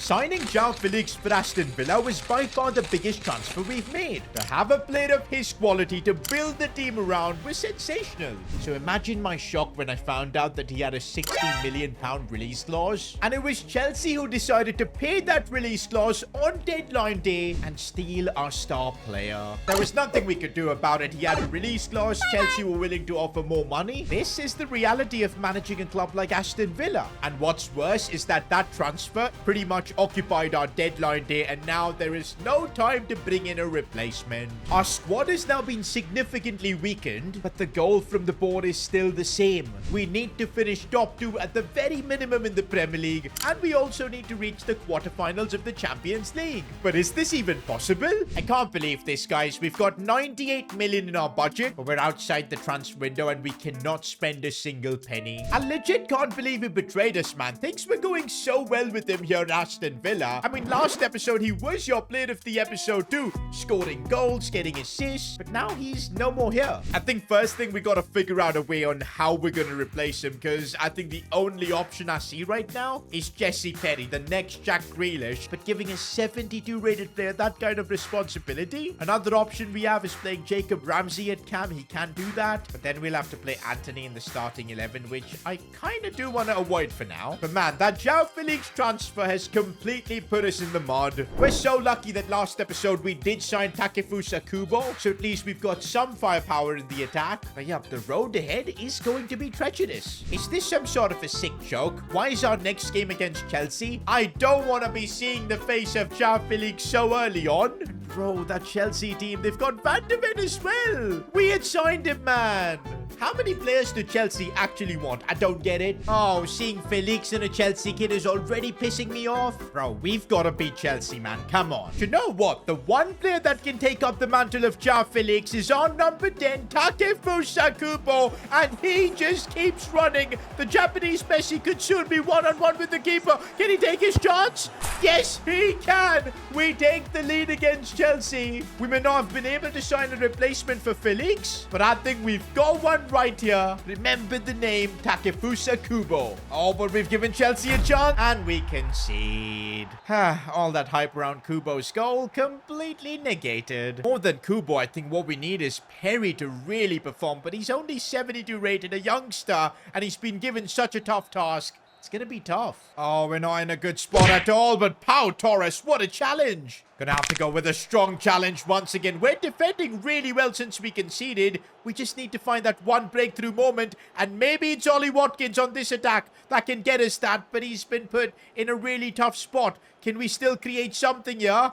Signing João Felix for Aston Villa was by far the biggest transfer we've made. To have a player of his quality to build the team around was sensational. So imagine my shock when I found out that he had a £60 million release clause. And it was Chelsea who decided to pay that release clause on deadline day and steal our star player. There was nothing we could do about it. He had a release clause. Chelsea were willing to offer more money. This is the reality of managing a club like Aston Villa. And what's worse is that transfer pretty much occupied our deadline day, and now there is no time to bring in a replacement. Our squad has now been significantly weakened, but the goal from the board is still the same. We need to finish top 2 at the very minimum in the Premier League, and we also need to reach the quarterfinals of the Champions League. But is this even possible? I can't believe this, guys. We've got 98 million in our budget, but we're outside the transfer window and we cannot spend a single penny. I legit can't believe he betrayed us, man. Things were going so well with him here at Aston Villa. I mean, last episode he was your player of the episode too, scoring goals, getting assists, but now he's no more here. I think first thing we gotta figure out a way on how we're gonna replace him, because I think the only option I see right now is Jesse Perry, the next Jack Grealish, but giving a 72 rated player that kind of responsibility. Another option we have is playing Jacob Ramsey at cam. He can do that, but then we'll have to play Anthony in the starting 11, which I kind of do want to avoid for now. But man, that João Felix transfer has completely put us in the mud. We're so lucky that last episode we did sign Takefusa Kubo, so at least we've got some firepower in the attack. But yeah, the road ahead is going to be treacherous. Is this some sort of a sick joke? Why is our next game against Chelsea? I don't want to be seeing the face of João Felix so early on. Bro, that Chelsea team, they've got Van de Ven as well. We had signed him, man. How many players do Chelsea actually want? I don't get it. Oh, seeing Felix and a Chelsea kid is already pissing me off. Bro, we've got to beat Chelsea, man. Come on. You know what? The one player that can take up the mantle of João Felix is our number 10, Takefusa Kubo, and he just keeps running. The Japanese Messi could soon be one-on-one with the keeper. Can he take his chance? Yes, he can. We take the lead against Chelsea. We may not have been able to sign a replacement for Felix, but I think we've got one right here. Remember the name, Takefusa Kubo. Oh, but we've given Chelsea a chance and we concede. All that hype around Kubo's goal completely negated. More than Kubo, I think what we need is Perry to really perform, but he's only 72 rated, a youngster, and he's been given such a tough task. It's gonna be tough. Oh, we're not in a good spot at all, but Pau Torres, what a challenge. Gonna have to go with a strong challenge once again. We're defending really well since we conceded. We just need to find that one breakthrough moment, and maybe it's Ollie Watkins on this attack that can get us that, but he's been put in a really tough spot. Can we still create something here?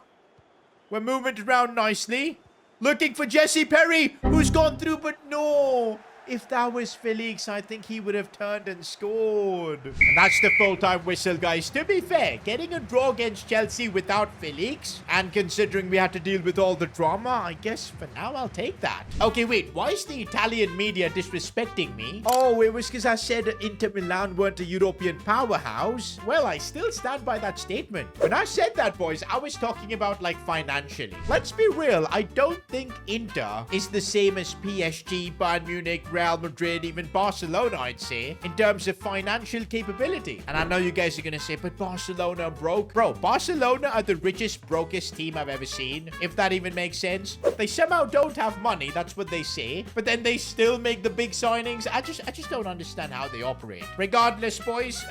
We're moving it around nicely. Looking for Jesse Perry, who's gone through, but no. If that was Felix, I think he would have turned and scored. And that's the full-time whistle, guys. To be fair, getting a draw against Chelsea without Felix, and considering we had to deal with all the drama, I guess for now I'll take that. Okay, wait. Why is the Italian media disrespecting me? Oh, it was because I said Inter Milan weren't a European powerhouse. Well, I still stand by that statement. When I said that, boys, I was talking about, like, financially. Let's be real. I don't think Inter is the same as PSG, Bayern Munich, Real Madrid, even Barcelona, I'd say, in terms of financial capability. And I know you guys are going to say, but Barcelona are broke. Bro, Barcelona are the richest, brokest team I've ever seen, if that even makes sense. They somehow don't have money, that's what they say, but then they still make the big signings. I just don't understand how they operate. Regardless, boys,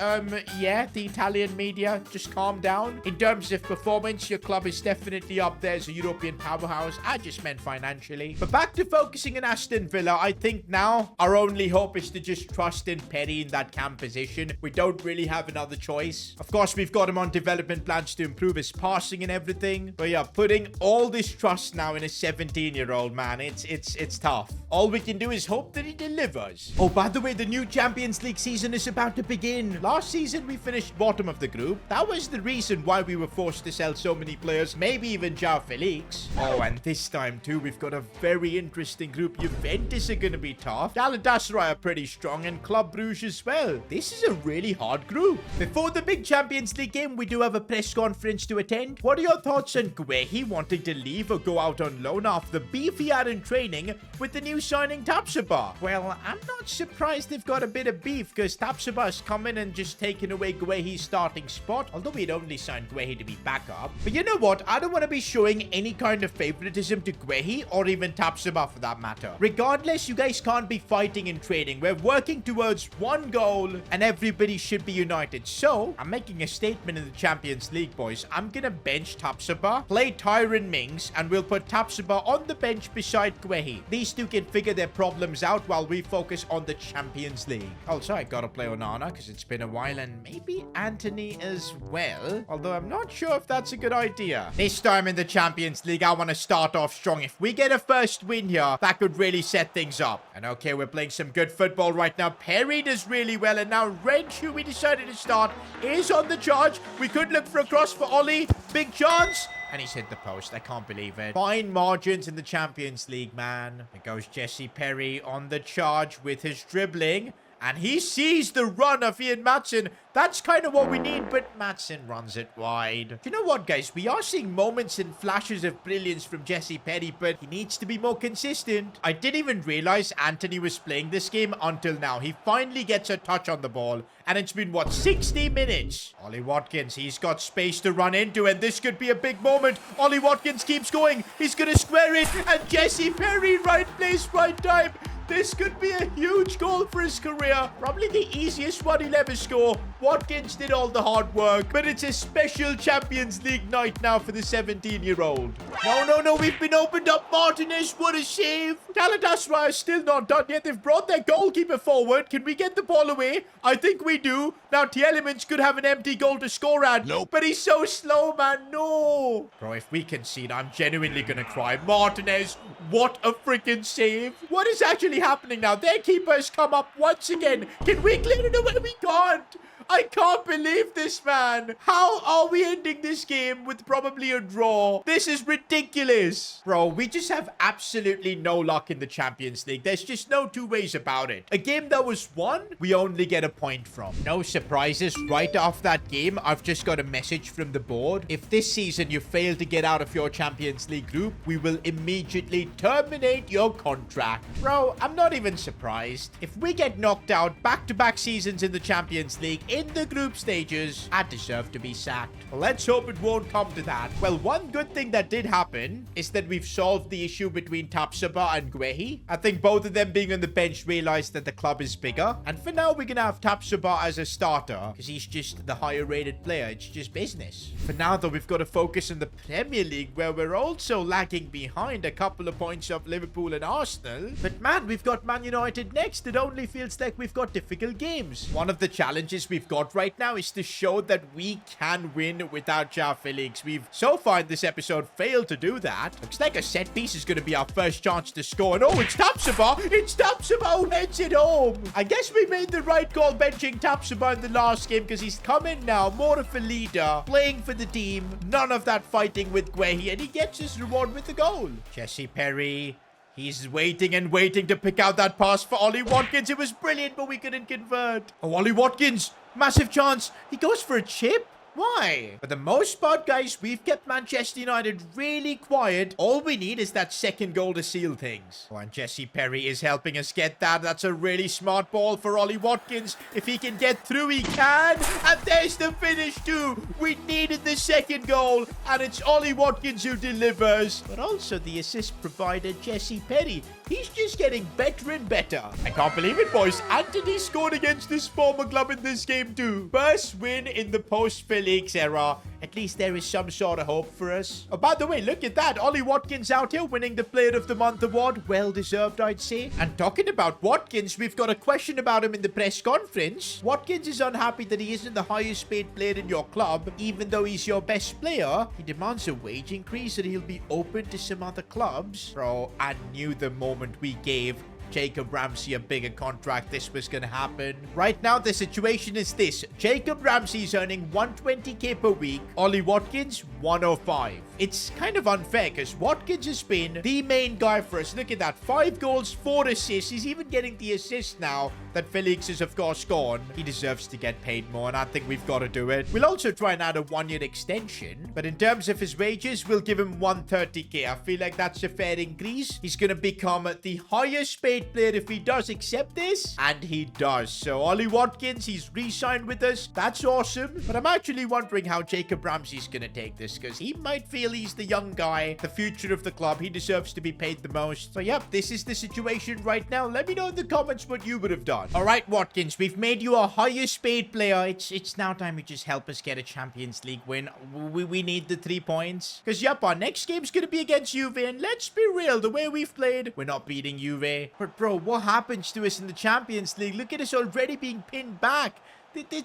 yeah, the Italian media, just calm down. In terms of performance, your club is definitely up there as a European powerhouse. I just meant financially. But back to focusing on Aston Villa, I think now our only hope is to just trust in Perry in that cam position. We don't really have another choice. Of course, we've got him on development plans to improve his passing and everything. But yeah, putting all this trust now in a 17-year-old, man, it's tough. All we can do is hope that he delivers. Oh, by the way, the new Champions League season is about to begin. Last season, we finished bottom of the group. That was the reason why we were forced to sell so many players, maybe even João Felix. Oh, and this time too, we've got a very interesting group. Juventus are going to be tough. Galatasaray are pretty strong, and Club Brugge as well. This is a really hard group. Before the big Champions League game, we do have a press conference to attend. What are your thoughts on Guehi wanting to leave or go out on loan after the beef he had in training with the new signing Tapsoba? Well, I'm not surprised they've got a bit of beef because Tapsoba's come in and just taken away Guehi's starting spot, although we'd only signed Guehi to be backup. But you know what? I don't want to be showing any kind of favoritism to Guehi or even Tapsoba for that matter. Regardless, you guys can't be fighting and trading. We're working towards one goal and everybody should be united. So, I'm making a statement in the Champions League, boys. I'm gonna bench Tapsoba, play Tyron Mings, and we'll put Tapsoba on the bench beside Guehi. These two can figure their problems out while we focus on the Champions League. Also, I gotta play Onana because it's been a while, and maybe Anthony as well, although I'm not sure if that's a good idea. This time in the Champions League, I want to start off strong. If we get a first win here, that could really set things up. And okay, we're playing some good football right now. Perry does really well, and now Wrench, who we decided to start, is on the charge. We could look for a cross for Ollie. Big chance. And he's hit the post. I can't believe it. Fine margins in the Champions League, man. There goes Jesse Perry on the charge with his dribbling. And he sees the run of Ian Maatsen. That's kind of what we need, but Maatsen runs it wide. Do you know what, guys? We are seeing moments and flashes of brilliance from Jesse Perry, but he needs to be more consistent. I didn't even realize Anthony was playing this game until now. He finally gets a touch on the ball, and it's been, what, 60 minutes? Ollie Watkins, he's got space to run into, and this could be a big moment. Ollie Watkins keeps going. He's going to square it, and Jesse Perry, right place, right time. This could be a huge goal for his career. Probably the easiest one he'll ever score. Watkins did all the hard work, but it's a special Champions League night now for the 17-year-old. No, we've been opened up. Martinez, what a save. Galatasaray is still not done yet. They've brought their goalkeeper forward. Can we get the ball away? I think we do. Now, Tielemans could have an empty goal to score at. Nope. But he's so slow, man. No. Bro, if we concede, I'm genuinely going to cry. Martinez, what a freaking save. What is actually happening now? Their keeper has come up once again. Can we clear it away? We can't. I can't believe this, man. How are we ending this game with probably a draw? This is ridiculous. Bro, we just have absolutely no luck in the Champions League. There's just no two ways about it. A game that was won, we only get a point from. No surprises. Right off that game, I've just got a message from the board. If this season you fail to get out of your Champions League group, we will immediately terminate your contract. Bro, I'm not even surprised. If we get knocked out back-to-back seasons in the Champions League, in the group stages, I deserve to be sacked. Let's hope it won't come to that. Well, one good thing that did happen is that we've solved the issue between Tapsoba and Guehi. I think both of them being on the bench realized that the club is bigger. And for now, we're going to have Tapsoba as a starter because he's just the higher rated player. It's just business. For now, though, we've got to focus on the Premier League where we're also lagging behind a couple of points of Liverpool and Arsenal. But man, we've got Man United next. It only feels like we've got difficult games. One of the challenges we've got right now is to show that we can win without Felix. We've so far in this episode failed to do that. Looks like a set piece is going to be our first chance to score. And oh, it's Tapsoba. It's Tapsoba who heads it home. I guess we made the right call benching Tapsoba in the last game because he's come in now, more of a leader, playing for the team. None of that fighting with Guehi, and he gets his reward with the goal. Jesse Perry. He's waiting and waiting to pick out that pass for Ollie Watkins. It was brilliant, but we couldn't convert. Oh, Ollie Watkins. Massive chance. He goes for a chip. Why? For the most part, guys, we've kept Manchester United really quiet. All we need is that second goal to seal things. Oh, and Jesse Perry is helping us get that. That's a really smart ball for Ollie Watkins. If he can get through, he can. And there's the finish too. We needed the second goal, and it's Ollie Watkins who delivers. But also the assist provider, Jesse Perry. He's just getting better and better. I can't believe it, boys. Anthony scored against his former club in this game too. First win in the post-Felix era. At least there is some sort of hope for us. Oh, by the way, look at that. Ollie Watkins out here winning the Player of the Month award. Well deserved, I'd say. And talking about Watkins, we've got a question about him in the press conference. Watkins is unhappy that he isn't the highest paid player in your club, even though he's your best player. He demands a wage increase and he'll be open to some other clubs. Bro, I knew the moment we gave Jacob Ramsey a bigger contract, this was going to happen. Right now, the situation is this. Jacob Ramsey is earning 120k per week. Ollie Watkins, 105. It's kind of unfair because Watkins has been the main guy for us. Look at that. 5 goals, 4 assists. He's even getting the assist now. that Felix is, of course, gone. He deserves to get paid more, and I think we've got to do it. We'll also try and add a 1-year extension, but in terms of his wages, we'll give him 130k. I feel like that's a fair increase. He's going to become the highest paid player if he does accept this, and he does. So Ollie Watkins, he's re-signed with us. That's awesome, but I'm actually wondering how Jacob Ramsey's going to take this, because he might feel he's the young guy, the future of the club. He deserves to be paid the most. So yep, this is the situation right now. Let me know in the comments what you would have done. All right, Watkins, we've made you our highest paid player. It's now time you just help us get a Champions League win. We need the 3 points, because yep, our next game's going to be against Juve, and let's be real, the way we've played, we're not beating Juve. But bro, what happens to us in the Champions League? Look at us already being pinned back.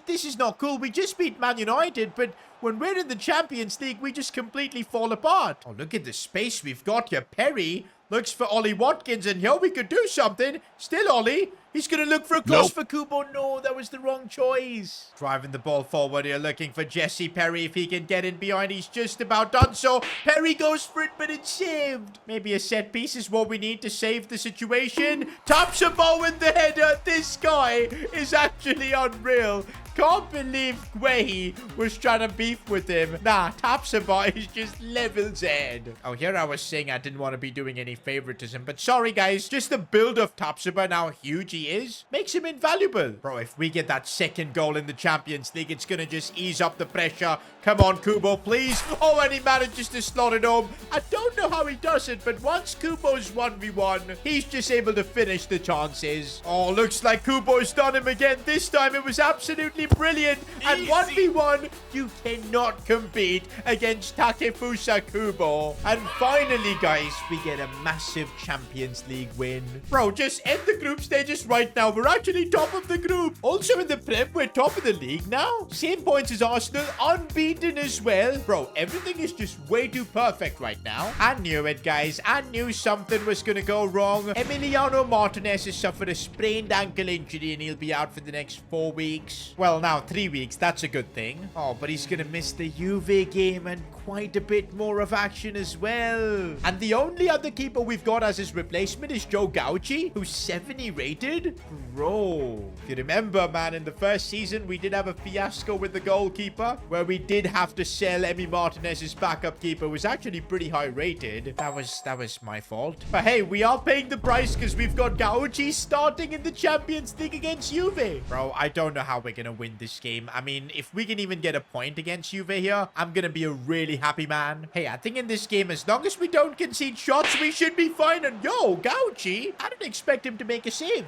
This is not cool. We just beat Man United, but when we're in the Champions League, we just completely fall apart. Oh, look at the space we've got here. Perry looks for Ollie Watkins, and here we could do something. Still Ollie. He's going to look for a cross for Kubo. No, that was the wrong choice. Driving the ball forward here, looking for Jesse Perry. If he can get in behind, he's just about done so. Perry goes for it, but it's saved. Maybe a set piece is what we need to save the situation. Taps a ball in the header. This guy is actually unreal. Can't believe Guehi was trying to beef with him. Nah, Tapsaba is just level Z. Oh, here I was saying I didn't want to be doing any favoritism, but sorry guys, just the build of Tapsaba and how huge he is makes him invaluable. Bro, if we get that second goal in the Champions League, it's gonna just ease up the pressure. Come on, Kubo, please. Oh, and he manages to slot it home. I don't know how he does it, but once Kubo's 1v1, he's just able to finish the chances. Oh, looks like Kubo's done him again. This time it was absolutely brilliant. And 1v1, you cannot compete against Takefusa Kubo. And finally, guys, we get a massive Champions League win. Bro, just end the group stages right now. We're actually top of the group. Also in the Prem, we're top of the league now. Same points as Arsenal, unbeaten as well. Bro, everything is just way too perfect right now. I knew it, guys. I knew something was going to go wrong. Emiliano Martinez has suffered a sprained ankle injury, and he'll be out for the next 4 weeks. Well, now 3 weeks. That's a good thing. Oh, but he's going to miss the Juve game and quite a bit more of action as well. And the only other keeper we've got as his replacement is Joe Gauchi, who's 70 rated. Bro, if you remember, man, in the first season, we did have a fiasco with the goalkeeper where we did have to sell Emi Martinez's backup keeper, who was actually pretty high rated. That was my fault. But hey, we are paying the price because we've got Gauchi starting in the Champions League against Juve. Bro, I don't know how we're going to win this game. I mean, if we can even get a point against Juve here, I'm going to be a really happy man. Hey, I think in this game, as long as we don't concede shots, we should be fine. And yo, Gauchi, I didn't expect him to make a save.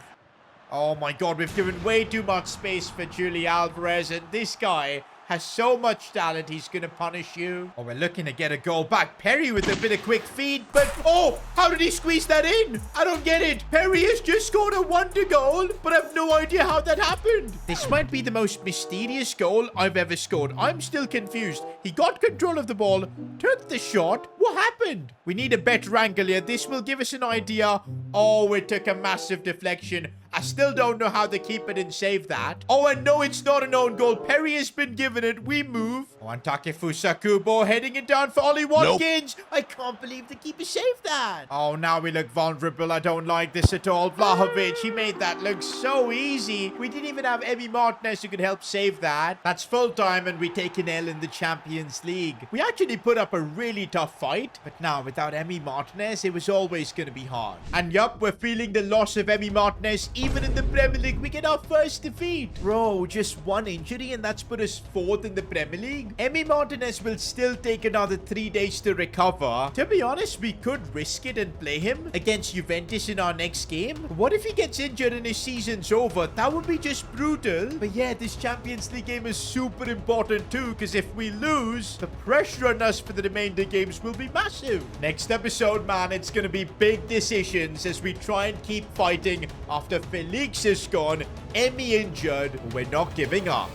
Oh my god, we've given way too much space for Julie Alvarez, and this guy has so much talent, he's going to punish you. Oh, we're looking to get a goal back. Perry with a bit of quick feed, but oh, how did he squeeze that in? I don't get it. Perry has just scored a wonder goal, but I have no idea how that happened. This might be the most mysterious goal I've ever scored. I'm still confused. He got control of the ball, took the shot. What happened? We need a better angle here. This will give us an idea. Oh, it took a massive deflection. I still don't know how the keeper didn't save that. Oh, and no, it's not an own goal. Perry has been given it. We move. Oh, and Takefusa Kubo heading it down for Ollie Watkins. Nope. I can't believe the keeper saved that. Oh, now we look vulnerable. I don't like this at all. Vlahovic, he made that look so easy. We didn't even have Emi Martinez who could help save that. That's full time, and we take an L in the Champions League. We actually put up a really tough fight, but now without Emi Martinez, it was always going to be hard. And yup, we're feeling the loss of Emi Martinez. Even in the Premier League, we get our first defeat. Bro, just one injury and that's put us 4th in the Premier League. Emi Martinez will still take another 3 days to recover. To be honest, we could risk it and play him against Juventus in our next game. What if he gets injured and his season's over? That would be just brutal. But yeah, this Champions League game is super important too, because if we lose, the pressure on us for the remainder games will be massive. Next episode, man, it's going to be big decisions as we try and keep fighting after Felix is gone, Emi injured. We're not giving up.